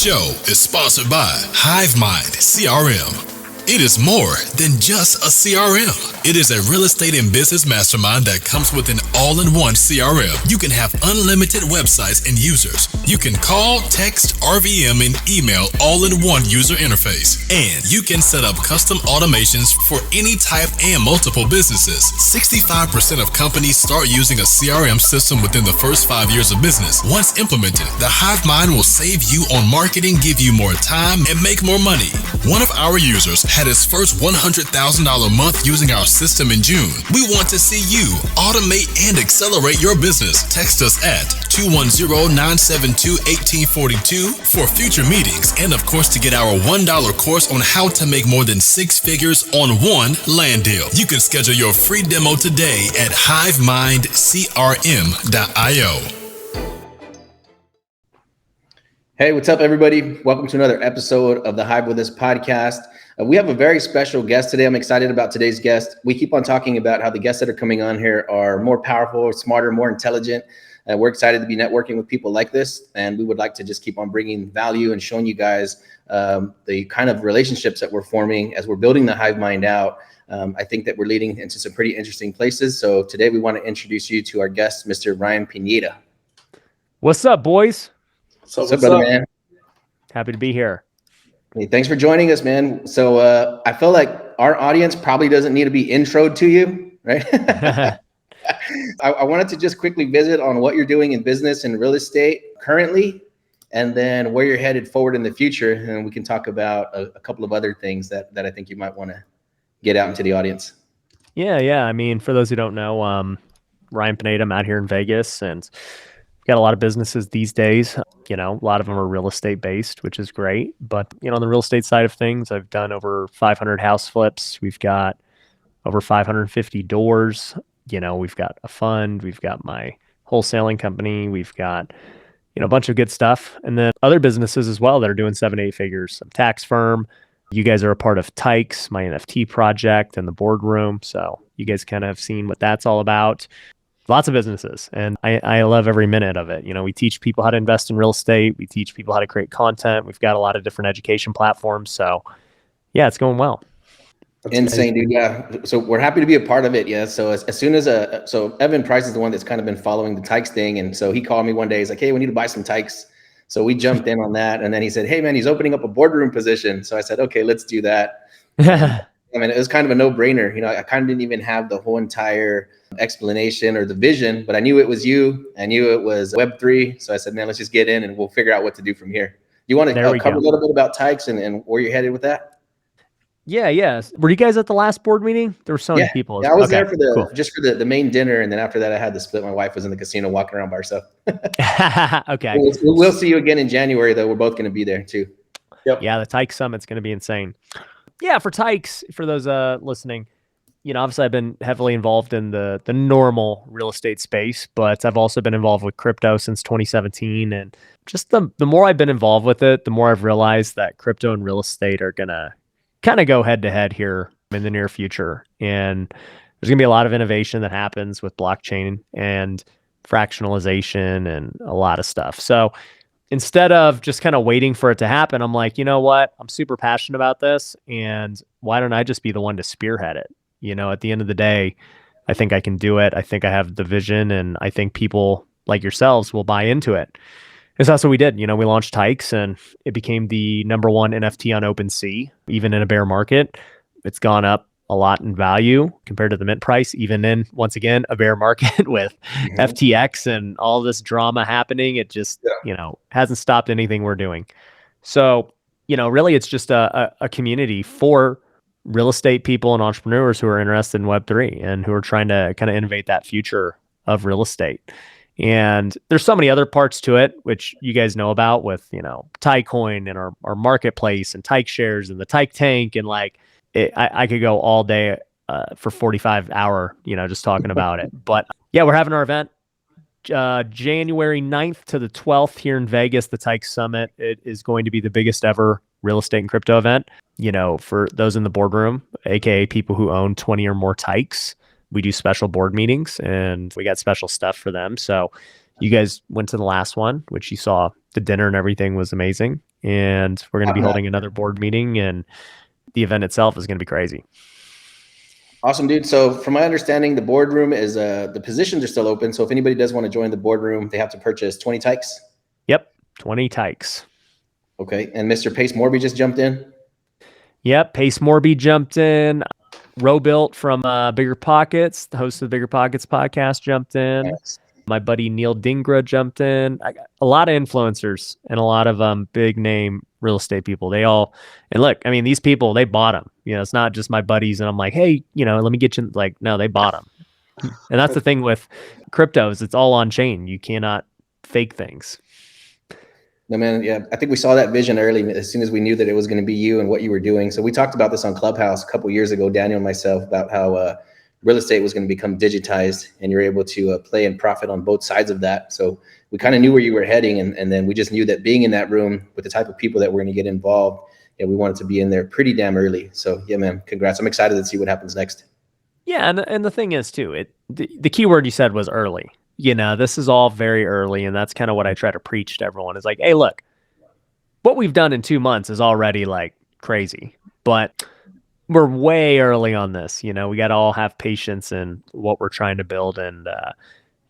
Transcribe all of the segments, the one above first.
show is sponsored by HiveMind CRM. It is more than just a CRM. It is a real estate and business mastermind that comes with an all-in-one CRM. You can have unlimited websites and users. You can call, text, RVM, and email all in one user interface. And you can set up custom automations for any type and multiple businesses. 65% of companies start using a CRM system within the first 5 years of business. Once implemented, the HiveMind will save you on marketing, give you more time, and make more money. One of our users had his first $100,000 month using our system in June. We want to see you automate and accelerate your business. Text us at 210-972-1842 for future meetings and, of course, to get our $1 course on how to make more than 6 figures on one land deal. You can schedule your free demo today at hivemindcrm.io. Hey, what's up, everybody? Welcome to another episode of the Hive With Us podcast. We have a very special guest today. I'm excited about today's guest. We keep on talking about how the guests that are coming on here are more powerful, smarter, more intelligent. We're excited to be networking with people like this, and we would like to just keep on bringing value and showing you guys the kind of relationships that we're forming as we're building the Hive Mind out. I think that we're leading into some pretty interesting places. So today we want to introduce you to our guest, Mr. Ryan Pineda. What's up, boys? What's up, brother, man? Happy to be here. Hey, thanks for joining us, man. So I feel like our audience probably doesn't need to be introed to you, right? I wanted to just quickly visit on what you're doing in business and real estate currently, and then where you're headed forward in the future. And we can talk about a couple of other things that I think you might want to get out into the audience. Yeah. I mean, for those who don't know, Ryan Pineda, I'm out here in Vegas, and got a lot of businesses these days. You know, a lot of them are real estate based, which is great. But, you know, on the real estate side of things, I've done over 500 house flips. We've got over 550 doors. You know, we've got a fund. We've got my wholesaling company. We've got, you know, a bunch of good stuff. And then other businesses as well that are doing 7-8 figures. Some tax firm. You guys are a part of Tykes, my NFT project, and the boardroom. So you guys kind of have seen what that's all about. Lots of businesses, and I love every minute of it. You know, we teach people how to invest in real estate. We teach people how to create content. We've got a lot of different education platforms. So, yeah, it's going well. That's insane, dude. Yeah. So we're happy to be a part of it. Yeah. So as soon as so Evan Price is the one that's kind of been following the Tykes thing, and so he called me one day. He's like, "Hey, we need to buy some Tykes." So we jumped in on that, and then he said, "Hey, man, he's opening up a boardroom position." So I said, "Okay, let's do that." I mean, it was kind of a no-brainer. You know, I kind of didn't even have the whole entire explanation or the vision, but I knew it was you. I knew it was Web3. So I said, man, let's just get in and we'll figure out what to do from here. You want to cover a little bit about Tykes and where you're headed with that? Yeah. Were you guys at the last board meeting? There were so many people. Yeah, I was there for just for the main dinner. And then after that, I had to split. My wife was in the casino walking around by herself. Okay. We'll see you again in January, though. We're both going to be there too. Yep. Yeah, the Tykes Summit's going to be insane. Yeah, for Tykes, for those listening, you know, obviously I've been heavily involved in the normal real estate space, but I've also been involved with crypto since 2017. And just the more I've been involved with it, the more I've realized that crypto and real estate are going to kind of go head to head here in the near future. And there's going to be a lot of innovation that happens with blockchain and fractionalization and a lot of stuff. So instead of just kind of waiting for it to happen, I'm like, you know what? I'm super passionate about this. And why don't I just be the one to spearhead it? You know, at the end of the day, I think I can do it. I think I have the vision, and I think people like yourselves will buy into it. And so that's what we did. You know, we launched Tykes, and it became the #1 NFT on OpenSea, even in a bear market. It's gone up a lot in value compared to the mint price, even in, once again, a bear market with FTX and all this drama happening. It just, you know, hasn't stopped anything we're doing. So, you know, really it's just a community for real estate people and entrepreneurs who are interested in Web3 and who are trying to kind of innovate that future of real estate. And there's so many other parts to it, which you guys know about with, you know, Tycoin and our marketplace and Tyke shares and the Tyke tank. And like, I could go all day for 45 hour, you know, just talking about it. But yeah, we're having our event January 9th to the 12th here in Vegas, the Tyke Summit. It is going to be the biggest ever real estate and crypto event. You know, for those in the boardroom, aka people who own 20 or more Tykes, we do special board meetings and we got special stuff for them. So you guys went to the last one, which you saw the dinner and everything was amazing. and we're going to be holding another board meeting, and the event itself is going to be crazy. Awesome, dude. So from my understanding, the boardroom is the positions are still open. So if anybody does want to join the boardroom, they have to purchase 20 tykes. Yep, 20 tykes. Okay, and Mr. Pace Morby just jumped in. Yep, Pace Morby jumped in. Robuilt from Bigger Pockets, the host of the Bigger Pockets podcast, jumped in. Nice. My buddy Neil Dingra jumped in. I got a lot of influencers and a lot of big name real estate people. They all, and look, I mean, these people, they bought them. You know, it's not just my buddies and I'm like, hey, you know, let me get you. Like, no, they bought them. And that's the thing with cryptos. It's all on chain. You cannot fake things. No, man. Yeah. I think we saw that vision early as soon as we knew that it was going to be you and what you were doing. So we talked about this on Clubhouse a couple of years ago, Daniel and myself, about how real estate was going to become digitized and you're able to play and profit on both sides of that. So we kind of knew where you were heading. And then we just knew that being in that room with the type of people that were going to get involved, yeah, we wanted to be in there pretty damn early. So yeah, man, congrats. I'm excited to see what happens next. Yeah. And the thing is too, the key word you said was early. You know, this is all very early. And that's kind of what I try to preach to everyone is like, hey, look, what we've done in 2 months is already like crazy, but we're way early on this. You know, we got to all have patience in what we're trying to build. And,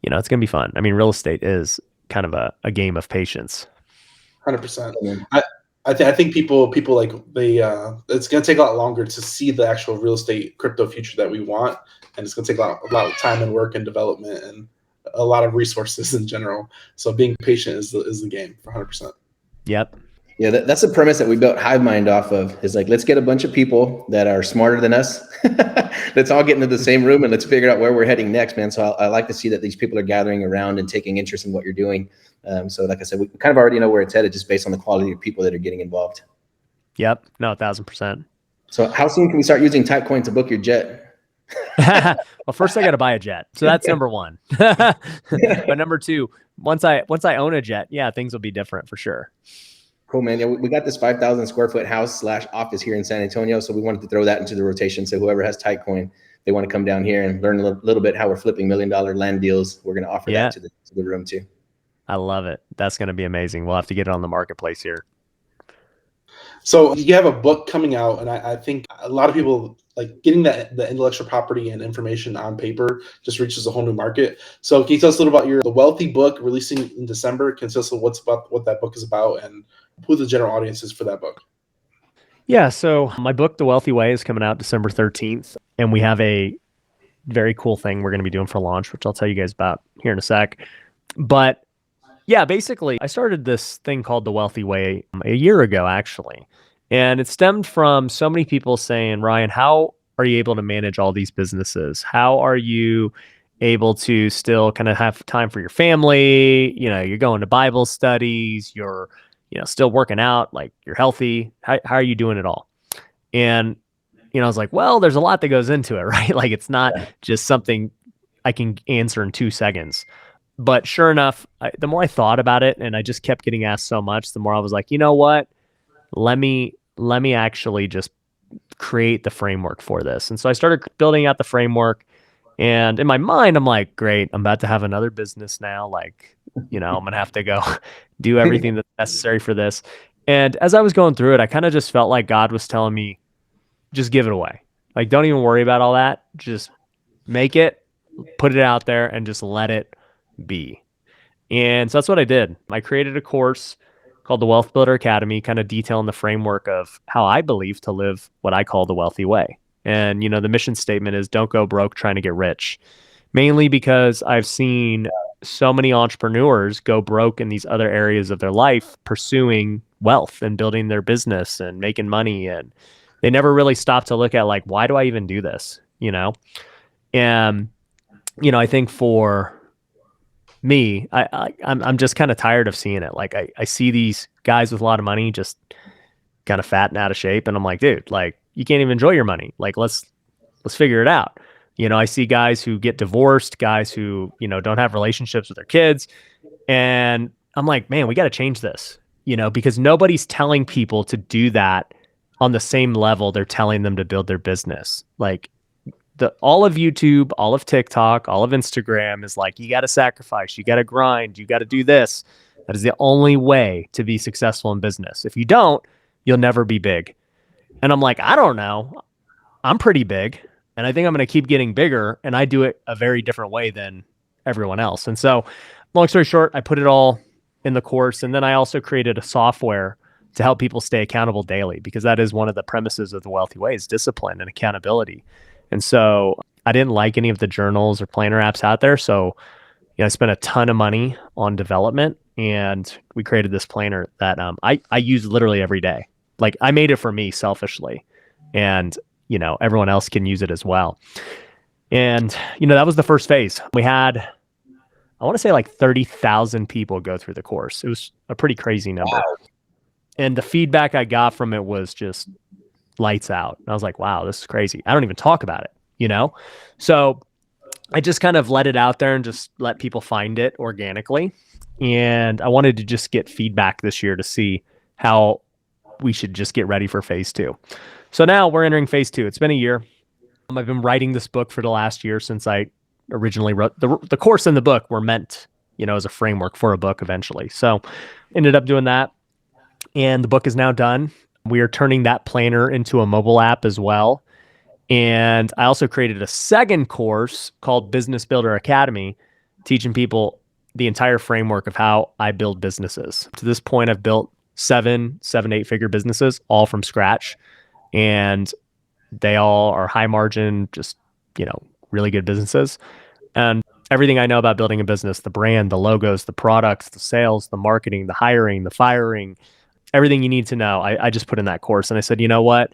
you know, it's going to be fun. I mean, real estate is kind of a game of patience. 100%. I think people like it's going to take a lot longer to see the actual real estate crypto future that we want. And it's going to take a lot of time and work and development and a lot of resources in general. So being patient is the game for 100%. Yep. Yeah, that's the premise that we built HiveMind off of is like, let's get a bunch of people that are smarter than us. Let's all get into the same room and let's figure out where we're heading next, man. So I like to see that these people are gathering around and taking interest in what you're doing. So like I said, we kind of already know where it's headed just based on the quality of people that are getting involved. Yep. No, 1,000%. So how soon can we start using Typecoin to book your jet? Well, first I got to buy a jet. So that's number one. But number two, once I own a jet, yeah, things will be different for sure. Cool, man. Yeah, we got this 5,000 square foot house / office here in San Antonio. So we wanted to throw that into the rotation. So whoever has Typecoin, they want to come down here and learn a little bit how we're flipping $1 million land deals. We're going to offer that to the room too. I love it. That's going to be amazing. We'll have to get it on the marketplace here. So you have a book coming out, and I think a lot of people like getting the intellectual property and information on paper just reaches a whole new market. So can you tell us a little about the Wealthy book releasing in December? Can you tell us what that book is about and who the general audience is for that book? Yeah, so my book, The Wealthy Way, is coming out December 13th, and we have a very cool thing we're going to be doing for launch, which I'll tell you guys about here in a sec. But yeah, basically, I started this thing called The Wealthy Way a year ago, actually. And it stemmed from so many people saying, Ryan, how are you able to manage all these businesses? How are you able to still kind of have time for your family? You know, you're going to Bible studies, you're, you know, still working out, like you're healthy. How are you doing it all? And, you know, I was like, well, there's a lot that goes into it, right? Like it's not just something I can answer in 2 seconds. But sure enough, the more I thought about it and I just kept getting asked so much, the more I was like, you know what? Let me actually just create the framework for this. And so I started building out the framework. And in my mind, I'm like, great, I'm about to have another business now. Like, you know, I'm going to have to go do everything that's necessary for this. And as I was going through it, I kind of just felt like God was telling me, just give it away. Like, don't even worry about all that. Just make it, put it out there, and just let it be. And so that's what I did. I created a course called the Wealth Builder Academy, kind of detailing the framework of how I believe to live what I call the wealthy way. And, you know, the mission statement is don't go broke trying to get rich, mainly because I've seen so many entrepreneurs go broke in these other areas of their life, pursuing wealth and building their business and making money. And they never really stop to look at like, why do I even do this? You know? And, you know, I think for me, I'm just kind of tired of seeing it. Like I see these guys with a lot of money just kind of fat and out of shape. And I'm like, dude, like you can't even enjoy your money. Like let's figure it out. You know, I see guys who get divorced, guys who, you know, don't have relationships with their kids. And I'm like, man, we got to change this, you know, because nobody's telling people to do that on the same level they're telling them to build their business. Like all of YouTube, all of TikTok, all of Instagram is like, you got to sacrifice, you got to grind, you got to do this. That is the only way to be successful in business. If you don't, you'll never be big. And I'm like, I don't know. I'm pretty big, and I think I'm going to keep getting bigger, and I do it a very different way than everyone else. And so, long story short, I put it all in the course, and then I also created a software to help people stay accountable daily, because that is one of the premises of the Wealthy Way, is discipline and accountability. And so I didn't like any of the journals or planner apps out there. So, I spent a ton of money on development, and we created this planner that I use literally every day. Like, I made it for me selfishly, and everyone else can use it as well. And that was the first phase. We had, I want to say, like 30,000 people go through the course. It was a pretty crazy number. Wow. And the feedback I got from it was just lights out. And I was like, wow, this is crazy. I don't even talk about it, So I just kind of let it out there and just let people find it organically. And I wanted to just get feedback this year to see how we should just get ready for phase 2. So now we're entering phase 2. It's been a year. I've been writing this book for the last year since I originally wrote the course and the book were meant, as a framework for a book eventually. So ended up doing that. And the book is now done. We are turning that planner into a mobile app as well. And I also created a second course called Business Builder Academy, teaching people the entire framework of how I build businesses. To this point, I've built 7, 8-figure businesses, all from scratch. And they all are high margin, just, really good businesses. And everything I know about building a business, the brand, the logos, the products, the sales, the marketing, the hiring, the firing, everything you need to know, I just put in that course. And I said, you know what?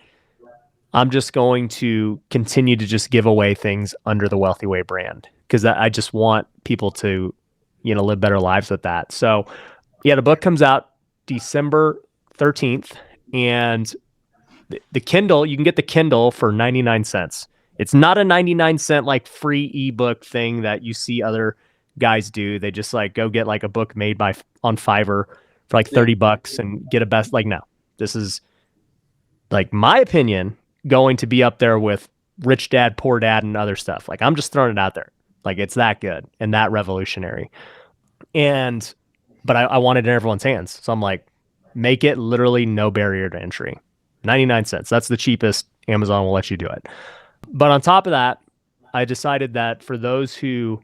I'm just going to continue to just give away things under the Wealthy Way brand, because I just want people to, live better lives with that. So yeah, the book comes out December 13th, and the Kindle, you can get the Kindle for 99 cents. It's not a 99 cent like free ebook thing that you see other guys do. They just like go get like a book made on Fiverr for like $30 and get a best. Like, no, this is, like, my opinion, going to be up there with Rich Dad, Poor Dad and other stuff. Like, I'm just throwing it out there. Like, it's that good and that revolutionary. But I want it in everyone's hands. So I'm like, make it literally no barrier to entry. 99 cents. That's the cheapest. Amazon will let you do it. But on top of that, I decided that for those who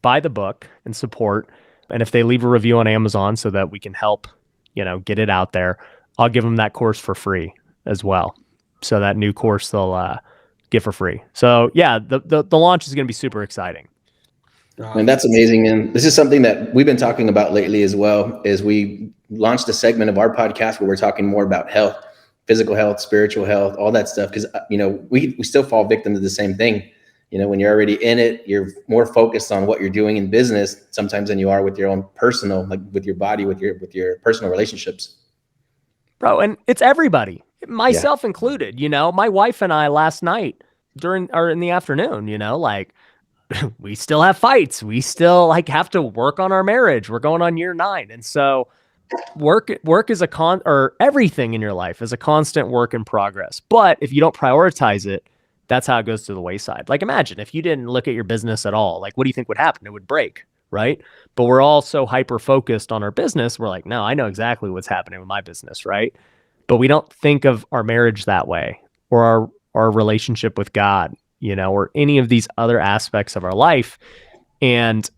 buy the book and support, and if they leave a review on Amazon so that we can help, get it out there, I'll give them that course for free as well. So that new course they'll get for free. So yeah, the launch is going to be super exciting. And that's amazing. And this is something that we've been talking about lately as well, is we launched a segment of our podcast where we're talking more about health, physical health, spiritual health, all that stuff. Because, we still fall victim to the same thing. When you're already in it, you're more focused on what you're doing in business sometimes than you are with your own personal, like with your body, with your personal relationships. Bro, and it's everybody, myself included. My wife and I last night in the afternoon, like, we still have fights. We still have to work on our marriage. We're going on year 9. And so work is or everything in your life is a constant work in progress. But if you don't prioritize it, that's how it goes to the wayside. Like, imagine if you didn't look at your business at all, like, what do you think would happen? It would break, right? But we're all so hyper focused on our business. We're like, no, I know exactly what's happening with my business, right? But we don't think of our marriage that way, or our relationship with God, or any of these other aspects of our life. And,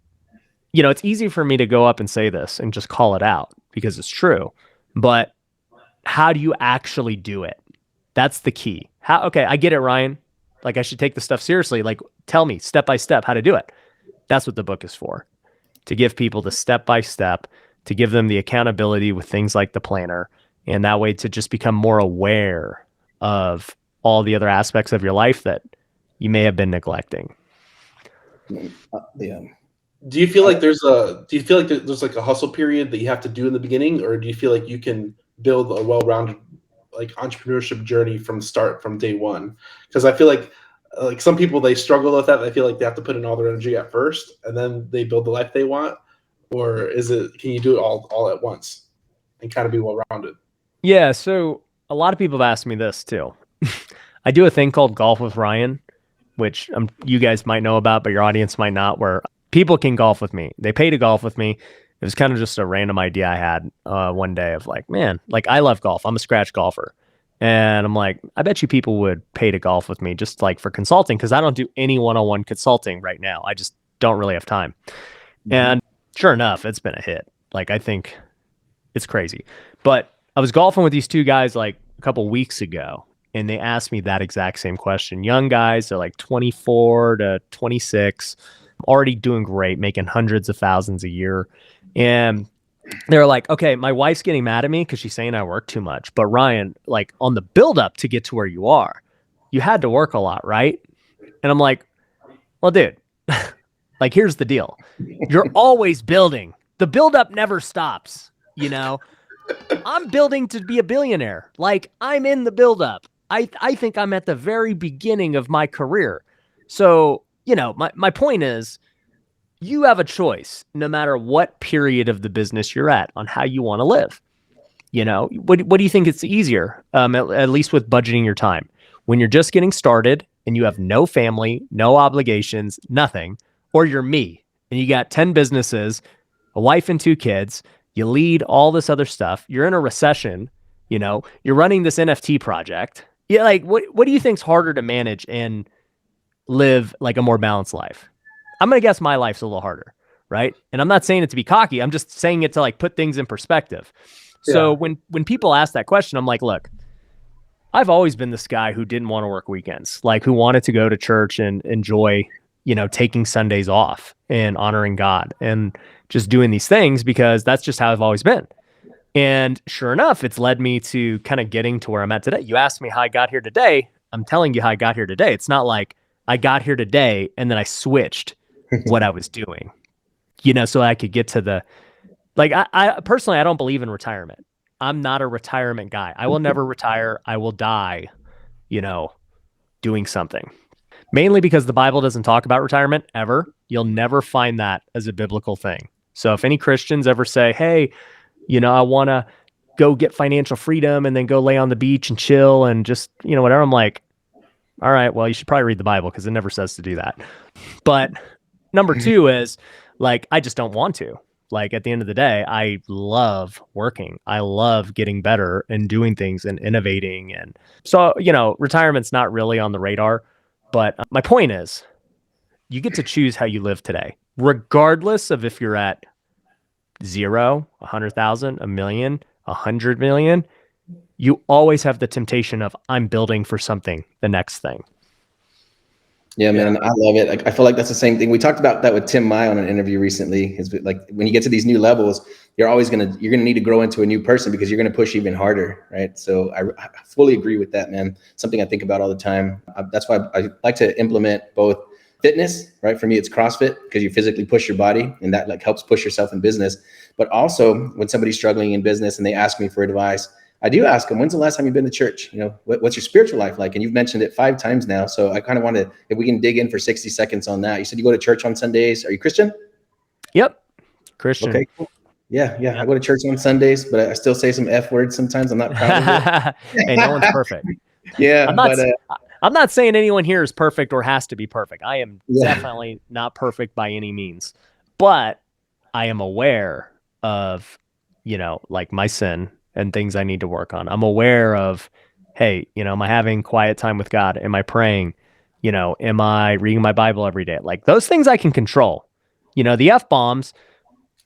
it's easy for me to go up and say this and just call it out because it's true. But how do you actually do it? That's the key. Okay, I get it, Ryan. Like, I should take the stuff seriously. Like, tell me step by step how to do it. That's what the book is for, to give people the step by step, to give them the accountability with things like the planner. And that way to just become more aware of all the other aspects of your life that you may have been neglecting. Yeah. Do you feel like there's like a hustle period that you have to do in the beginning, or do you feel like you can build a well-rounded like entrepreneurship journey from day one? Because I feel like some people, they struggle with that. They feel like they have to put in all their energy at first and then they build the life they want. Or can you do it all at once and kind of be well-rounded? Yeah. So a lot of people have asked me this too. I do a thing called Golf with Ryan, which you guys might know about, but your audience might not, where people can golf with me. They pay to golf with me. was kind of just a random idea I had one day of like, man, like I love golf. I'm a scratch golfer. And I'm like, I bet you people would pay to golf with me just like for consulting because I don't do any one-on-one consulting right now. I just don't really have time. And sure enough, it's been a hit. Like, I think it's crazy. But I was golfing with these two guys like a couple weeks ago, and they asked me that exact same question. Young guys, they're like 24 to 26, already doing great, making hundreds of thousands a year. And they're like, okay, my wife's getting mad at me because she's saying I work too much. But Ryan, like on the build up to get to where you are, you had to work a lot, right? And I'm like, well, dude, like, here's the deal. You're always building. The build up never stops. You know, I'm building to be a billionaire. Like, I'm in the build up. I think I'm at the very beginning of my career. So, you know, my point is, you have a choice no matter what period of the business you're at on how you want to live. You know, what do you think it's easier, at least with budgeting your time? When you're just getting started and you have no family, no obligations, nothing, or you're me and you got 10 businesses, a wife and 2 kids, you lead all this other stuff, you're in a recession, you know, you're running this NFT project. Yeah, like what do you think's harder to manage and live like a more balanced life? I'm going to guess my life's a little harder, right? And I'm not saying it to be cocky. I'm just saying it to like put things in perspective. So when people ask that question, I'm like, look, I've always been this guy who didn't want to work weekends, like who wanted to go to church and enjoy, you know, taking Sundays off and honoring God and just doing these things because that's just how I've always been. And sure enough, it's led me to kind of getting to where I'm at today. You asked me how I got here today. I'm telling you how I got here today. It's not like I got here today and then I switched what I was doing, you know, so I could get to the, like, I personally, I don't believe in retirement. I'm not a retirement guy. I will never retire. I will die, you know, doing something. Mainly because the Bible doesn't talk about retirement ever. You'll never find that as a biblical thing. So if any Christians ever say, hey, you know, I want to go get financial freedom and then go lay on the beach and chill and just, you know, whatever, I'm like, all right, well, you should probably read the Bible because it never says to do that. But number 2 is like, I just don't want to. Like, at the end of the day, I love working. I love getting better and doing things and innovating. And so, you know, retirement's not really on the radar. But my point is, you get to choose how you live today, regardless of if you're at 0, 100,000, a million, 100 million. You always have the temptation of, I'm building for something, the next thing. Yeah, man, I love it. Like, I feel like that's the same thing. We talked about that with Tim Mai on an interview recently. Is like when you get to these new levels, you're gonna need to grow into a new person because you're gonna push even harder, right? So I fully agree with that, man. Something I think about all the time. That's why I like to implement both fitness, right? For me, it's CrossFit because you physically push your body, and that like helps push yourself in business. But also, when somebody's struggling in business and they ask me for advice, I do ask them, when's the last time you've been to church? You know, what's your spiritual life like? And you've mentioned it 5 times now. So I kind of want to, if we can dig in for 60 seconds on that. You said you go to church on Sundays. Are you Christian? Yep. Christian. Okay, cool. Yeah. I go to church on Sundays, but I still say some F words sometimes. I'm not proud of it. Hey, no one's perfect. Yeah. I'm not saying anyone here is perfect or has to be perfect. I am definitely not perfect by any means, but I am aware of, you know, like my sin and things I need to work on. I'm aware of, hey, you know, am I having quiet time with God? Am I praying? You know, am I reading my Bible every day? Like, those things I can control. You know, the F-bombs,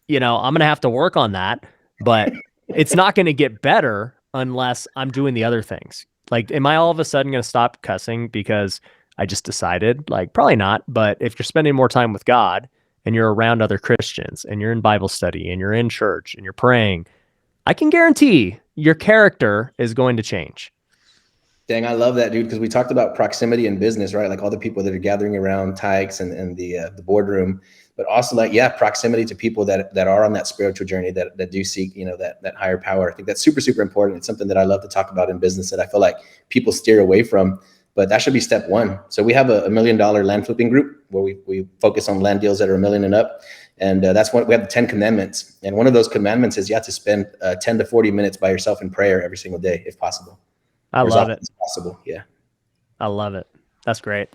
you know, I'm going to have to work on that, but it's not going to get better unless I'm doing the other things. Like, am I all of a sudden going to stop cussing because I just decided? Like, probably not. But if you're spending more time with God and you're around other Christians and you're in Bible study and you're in church and you're praying, I can guarantee your character is going to change. Dang, I love that, dude, because we talked about proximity in business, right? Like all the people that are gathering around Tykes and the boardroom, but also like, proximity to people that are on that spiritual journey that do seek, you know, that higher power. I think that's super, super important. It's something that I love to talk about in business that I feel like people steer away from, but that should be step 1. So we have a $1 million land flipping group where we focus on land deals that are $1 million and up. And that's what we have, the 10 commandments. And one of those commandments is you have to spend 10 to 40 minutes by yourself in prayer every single day, if possible. I love it. Possible. Yeah. I love it. That's great.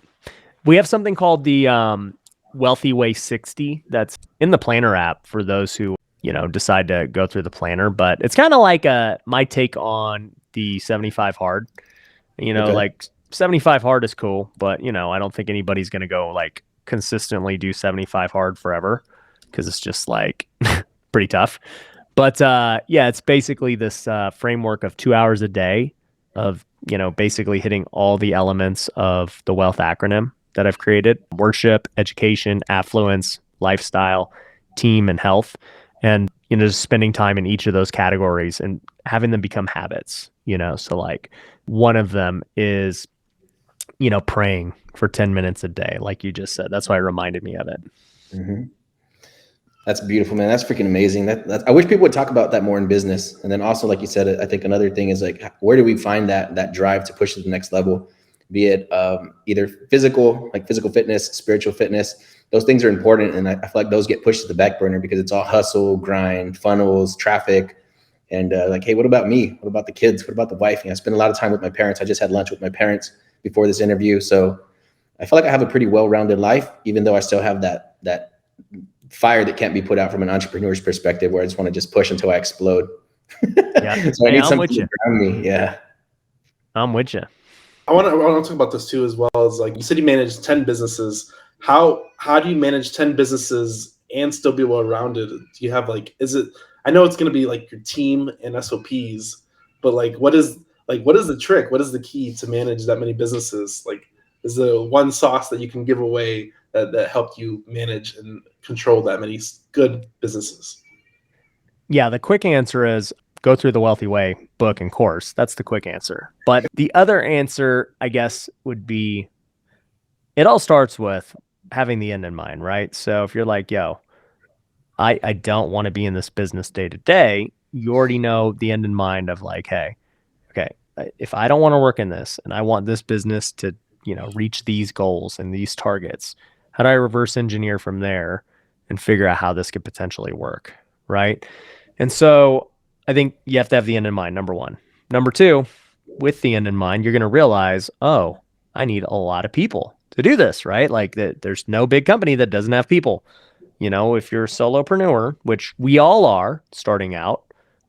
We have something called the Wealthy Way 60 that's in the planner app for those who, decide to go through the planner. But it's kind of like my take on the 75 hard. Okay. Like 75 hard is cool, but I don't think anybody's going to go like consistently do 75 hard forever because it's just like pretty tough. But yeah, it's basically this framework of 2 hours a day of, basically hitting all the elements of the wealth acronym that I've created: worship, education, affluence, lifestyle, team, and health. And, just spending time in each of those categories and having them become habits, so like one of them is, praying for 10 minutes a day, like you just said. That's why it reminded me of it. Mm-hmm. That's beautiful, man. That's freaking amazing. I wish people would talk about that more in business. And then also, like you said, I think another thing is like, where do we find that drive to push to the next level? Be it either physical, like physical fitness, spiritual fitness. Those things are important, and I feel like those get pushed to the back burner because it's all hustle, grind, funnels, traffic, and like, hey, what about me? What about the kids? What about the wife? I spend a lot of time with my parents. I just had lunch with my parents before this interview, so I feel like I have a pretty well-rounded life, even though I still have that fire that can't be put out from an entrepreneur's perspective, where I just want to just push until I explode. Yeah. So I Hey, need I'm something with to you. ground me. Yeah. I'm with you. I want to talk about this too, as well as like you said, you manage 10 businesses. How do you manage 10 businesses and still be well rounded? Do you have I know it's going to be like your team and SOPs, but what is the trick? What is the key to manage that many businesses? Like, is there one sauce that you can give away that helped you manage and control that many good businesses? Yeah, the quick answer is go through the Wealthy Way book and course. That's the quick answer. But the other answer, I guess, would be it all starts with having the end in mind, right? So if you're like, yo, I don't want to be in this business day to day, you already know the end in mind of like, hey, okay, if I don't want to work in this and I want this business to, reach these goals and these targets, how do I reverse engineer from there and figure out how this could potentially work, right? And so I think you have to have the end in mind, number one. Number two, with the end in mind, you're going to realize, oh, I need a lot of people to do this, right? Like there's no big company that doesn't have people. If you're a solopreneur, which we all are starting out,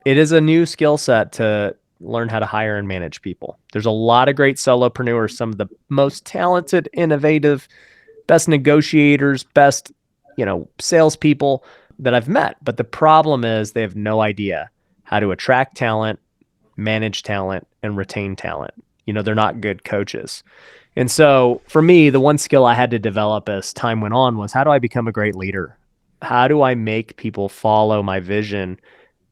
it is a new skill set to learn how to hire and manage people. There's a lot of great solopreneurs, some of the most talented, innovative, best negotiators, best, salespeople that I've met. But the problem is they have no idea how to attract talent, manage talent, and retain talent. They're not good coaches. And so for me, the one skill I had to develop as time went on was, how do I become a great leader? How do I make people follow my vision?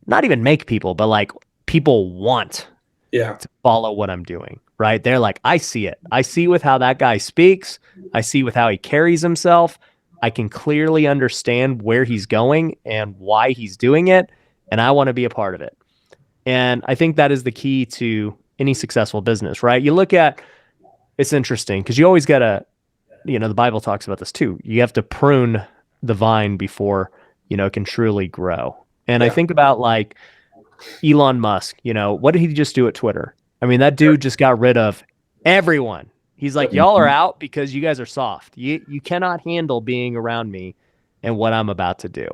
Not even make people, but like people want to follow what I'm doing, right? They're like, I see it. I see with how that guy speaks. I see with how he carries himself. I can clearly understand where he's going and why he's doing it. And I want to be a part of it. And I think that is the key to any successful business, right? You look at, it's interesting because you always got to, the Bible talks about this too. You have to prune the vine before, it can truly grow. And I think about like Elon Musk, what did he just do at Twitter? I mean, that dude just got rid of everyone. He's like, y'all are out because you guys are soft. You cannot handle being around me and what I'm about to do.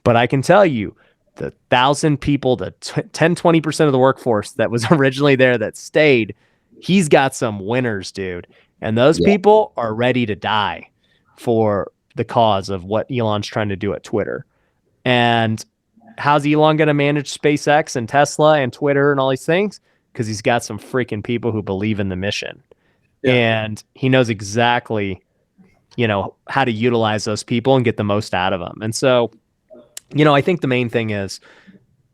But I can tell you, the 1,000 people, the 10, 20% of the workforce that was originally there that stayed, he's got some winners, dude. And those people are ready to die for the cause of what Elon's trying to do at Twitter. And how's Elon going to manage SpaceX and Tesla and Twitter and all these things? Because he's got some freaking people who believe in the mission. Yeah. And he knows exactly, how to utilize those people and get the most out of them. And so, I think the main thing is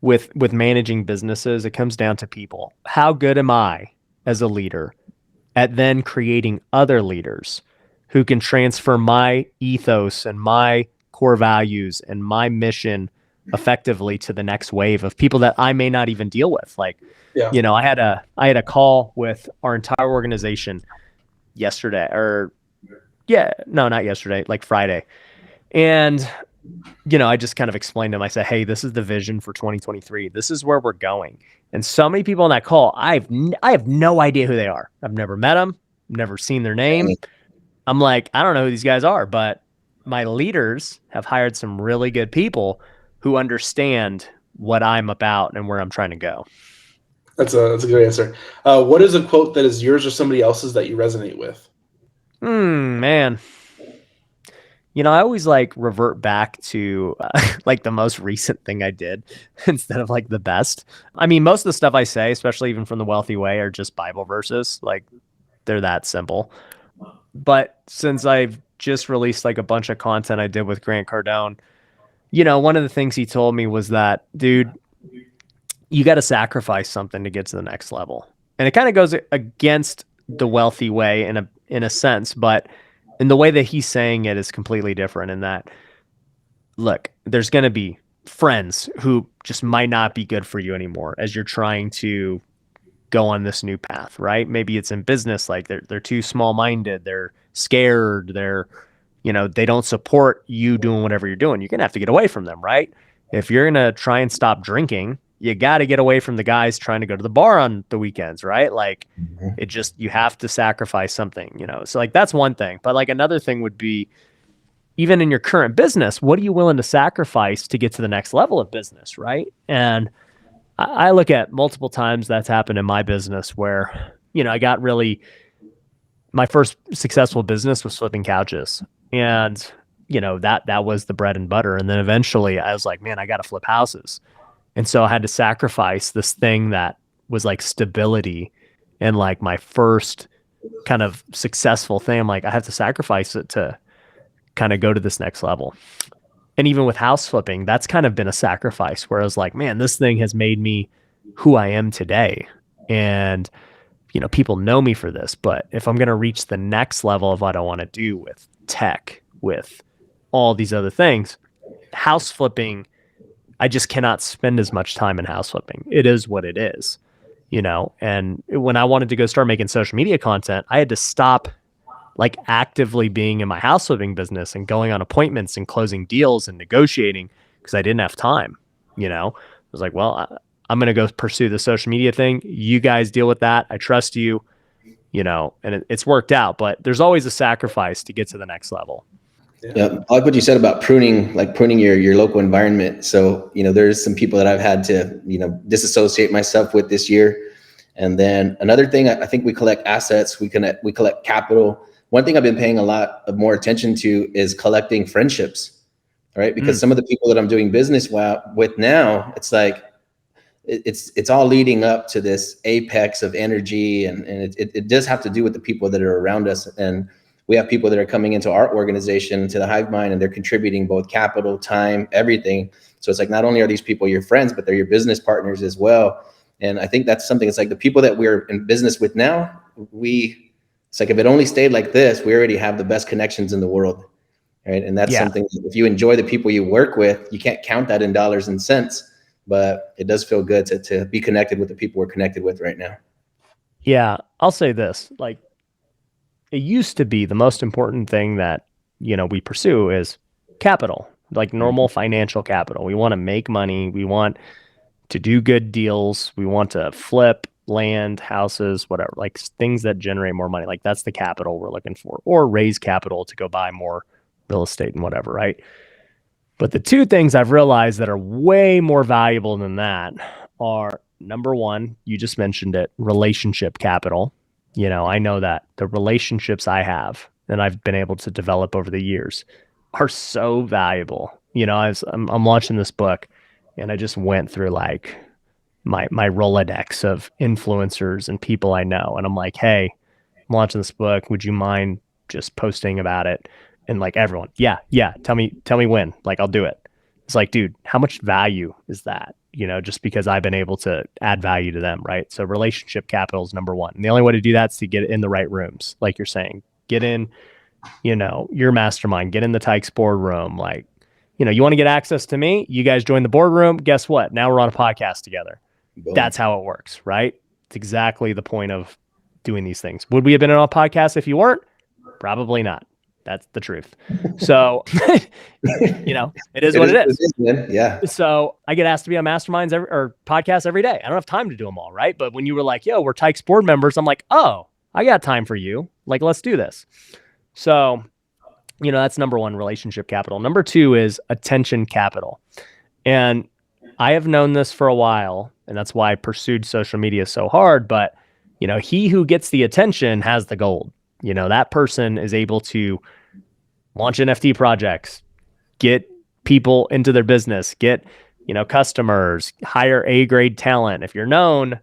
with managing businesses, it comes down to people. How good am I as a leader at then creating other leaders who can transfer my ethos and my core values and my mission effectively to the next wave of people that I may not even deal with. Like, I had a call with our entire organization yesterday, not yesterday, like Friday. And, I just kind of explained to them, I said, hey, this is the vision for 2023. This is where we're going. And so many people on that call, I have no idea who they are. I've never met them, never seen their name. I'm like, I don't know who these guys are, but my leaders have hired some really good people who understand what I'm about and where I'm trying to go. That's a good answer. What is a quote that is yours or somebody else's that you resonate with? Man. I always like revert back to like the most recent thing I did instead of like the best. I mean, most of the stuff I say, especially even from the Wealthy Way, are just Bible verses. Like they're that simple. But since I've just released like a bunch of content I did with Grant Cardone, one of the things he told me was that, dude, you got to sacrifice something to get to the next level. And it kind of goes against the Wealthy Way in a sense, but in the way that he's saying it is completely different in that, look, there's going to be friends who just might not be good for you anymore as you're trying to go on this new path, right? Maybe it's in business, like they're too small-minded, they're scared, they don't support you doing whatever you're doing. You're going to have to get away from them, right? If you're going to try and stop drinking, you got to get away from the guys trying to go to the bar on the weekends, right? Like you have to sacrifice something, So like that's one thing. But like another thing would be, even in your current business, what are you willing to sacrifice to get to the next level of business, right? And I look at multiple times that's happened in my business where, I got my first successful business was flipping couches. And, that was the bread and butter. And then eventually I was like, man, I got to flip houses. And so I had to sacrifice this thing that was like stability and like my first kind of successful thing. I'm like, I have to sacrifice it to kind of go to this next level. And even with house flipping, that's kind of been a sacrifice where I was like, man, this thing has made me who I am today. And, people know me for this, but if I'm going to reach the next level of what I want to do with tech, with all these other things, house flipping, I just cannot spend as much time in house flipping. It is what it is, and when I wanted to go start making social media content, I had to stop like actively being in my house flipping business and going on appointments and closing deals and negotiating because I didn't have time. I was like, well, I'm going to go pursue the social media thing. You guys deal with that. I trust you, and it's worked out, but there's always a sacrifice to get to the next level. Yeah, I like what you said about pruning your local environment. So, there's some people that I've had to, disassociate myself with this year. And then another thing, I think we collect assets, we collect capital. One thing I've been paying a lot of more attention to is collecting friendships, right? Because some of the people that I'm doing business with now, it's like, it's all leading up to this apex of energy. And it does have to do with the people that are around us. And we have people that are coming into our organization, to the Hive Mind, and they're contributing both capital, time, everything. So it's like, not only are these people your friends, but they're your business partners as well. And I think that's something, it's like the people that we're in business with now, it's like, if it only stayed like this, we already have the best connections in the world, right? And that's something, if you enjoy the people you work with, you can't count that in dollars and cents, but it does feel good to be connected with the people we're connected with right now. Yeah, I'll say this, like, it used to be the most important thing that, we pursue is capital, like normal financial capital. We want to make money. We want to do good deals. We want to flip land, houses, whatever, like things that generate more money. Like that's the capital we're looking for, or raise capital to go buy more real estate and whatever, right? But the two things I've realized that are way more valuable than that are, number one, you just mentioned it, relationship capital. I know that the relationships I have and I've been able to develop over the years are so valuable. I'm launching this book and I just went through like my Rolodex of influencers and people I know. And I'm like, hey, I'm launching this book. Would you mind just posting about it? And like everyone, yeah. Tell me when, like, I'll do it. It's like, dude, how much value is that? Just because I've been able to add value to them, right? So relationship capital is number one. And the only way to do that is to get in the right rooms. Like you're saying, get in, your mastermind, get in the Tykes boardroom. Like, you want to get access to me, you guys join the boardroom. Guess what? Now we're on a podcast together. Boom. That's how it works, right? It's exactly the point of doing these things. Would we have been on a podcast if you weren't? Probably not. That's the truth. So, it is what it is. Yeah. So I get asked to be on masterminds or podcasts every day. I don't have time to do them all, right? But when you were like, yo, we're Tykes board members, I'm like, oh, I got time for you. Like, let's do this. So, that's number one, relationship capital. Number two is attention capital. And I have known this for a while, and that's why I pursued social media so hard. But, he who gets the attention has the gold. That person is able to launch NFT projects, get people into their business, get, customers, hire A-grade talent. If you're known,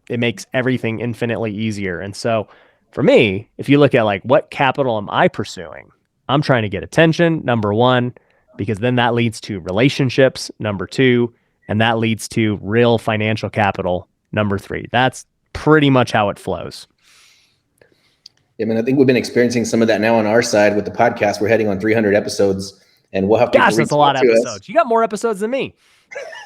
it makes everything infinitely easier. And so for me, if you look at like, what capital am I pursuing? I'm trying to get attention, number one, because then that leads to relationships, number two, and that leads to real financial capital, number three. That's pretty much how it flows. I mean, I think we've been experiencing some of that now on our side with the podcast. We're heading on 300 episodes, and we'll have people. Gosh, that's a lot of episodes. You got more episodes than me.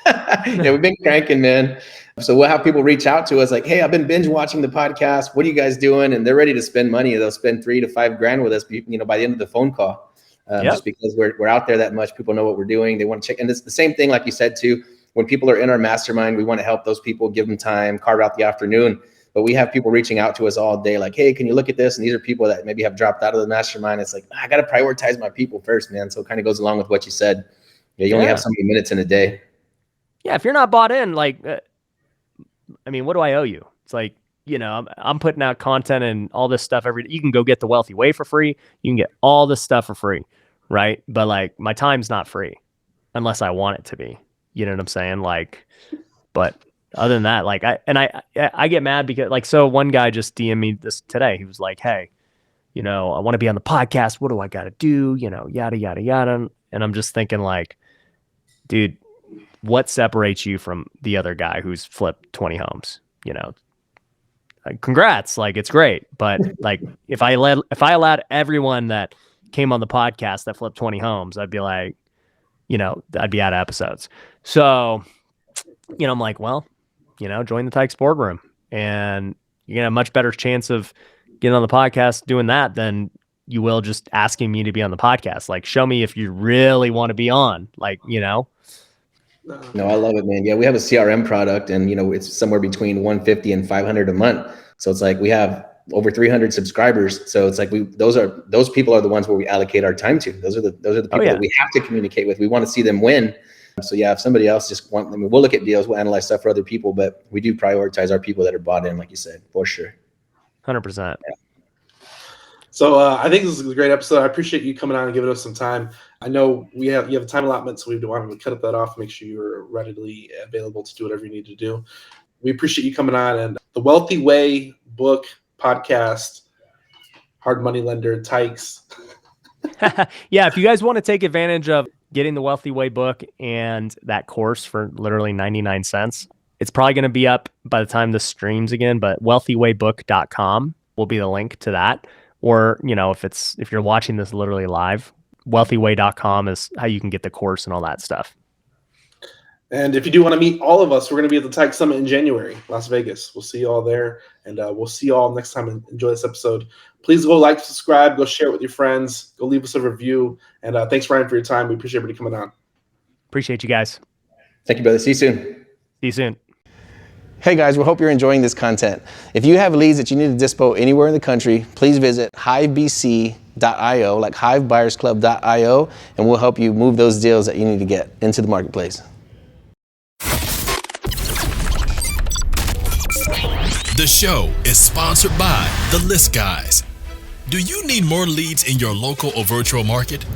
Yeah, we've been cranking, man. So we'll have people reach out to us like, hey, I've been binge watching the podcast. What are you guys doing? And they're ready to spend money. They'll spend $3,000 to $5,000 with us, by the end of the phone call. Just because we're out there that much, people know what we're doing. They want to check. And it's the same thing, like you said, too. When people are in our mastermind, we want to help those people, give them time, carve out the afternoon. But we have people reaching out to us all day like, hey, can you look at this? And these are people that maybe have dropped out of the mastermind. It's like, I got to prioritize my people first, man. So it kind of goes along with what you said. Yeah, you only have so many minutes in a day. Yeah, if you're not bought in, like, what do I owe you? It's like, I'm putting out content and all this stuff every day. You can go get the Wealthy Way for free. You can get all this stuff for free, right? But like, my time's not free unless I want it to be. You know what I'm saying? Like, but other than that, like, I get mad because, like, so one guy just DM'd me this today. He was like, hey, I want to be on the podcast. What do I got to do? Yada, yada, yada. And I'm just thinking like, dude, what separates you from the other guy who's flipped 20 homes? Congrats. Like, it's great. But like, if I allowed everyone that came on the podcast that flipped 20 homes, I'd be like, I'd be out of episodes. So, I'm like, well, join the Tykes boardroom, and you're gonna have a much better chance of getting on the podcast doing that than you will just asking me to be on the podcast. Like, show me if you really want to be on, like, No, I love it, man. Yeah, we have a CRM product, and it's somewhere between 150 and 500 a month. So it's like we have over 300 subscribers. So it's like those people are the ones where we allocate our time to. Those are the people that we have to communicate with. We want to see them win. So yeah, if somebody else we'll look at deals, we'll analyze stuff for other people, but we do prioritize our people that are bought in, like you said, for sure. 100%. Yeah. So I think this is a great episode. I appreciate you coming on and giving us some time. I know you have a time allotment, so we wanted to cut that off, make sure you're readily available to do whatever you need to do. We appreciate you coming on, and the Wealthy Way book, podcast, hard money lender, Tykes. Yeah, if you guys want to take advantage of getting the Wealthy Way book and that course for literally 99 cents, it's probably going to be up by the time this streams again, but wealthywaybook.com will be the link to that. Or, if you're watching this literally live, wealthyway.com is how you can get the course and all that stuff. And if you do want to meet all of us, we're going to be at the Tykes Summit in January, Las Vegas. We'll see you all there, and we'll see you all next time, and enjoy this episode. Please go like, subscribe, go share it with your friends, go leave us a review. And thanks, Ryan, for your time. We appreciate everybody coming on. Appreciate you guys. Thank you, brother. See you soon. See you soon. Hey guys, we hope you're enjoying this content. If you have leads that you need to dispo anywhere in the country, please visit hivebc.io, like hivebuyersclub.io, and we'll help you move those deals that you need to get into the marketplace. The show is sponsored by The List Guys. Do you need more leads in your local or virtual market?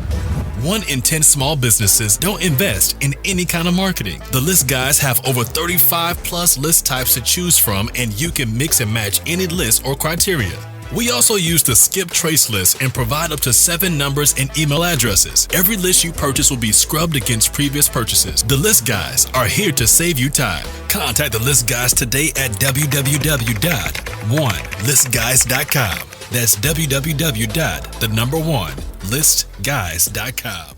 1 in 10 small businesses don't invest in any kind of marketing. The List Guys have over 35 plus list types to choose from, and you can mix and match any list or criteria. We also use the skip trace list and provide up to 7 numbers and email addresses. Every list you purchase will be scrubbed against previous purchases. The List Guys are here to save you time. Contact the List Guys today at www.1listguys.com. That's www.1listguys.com.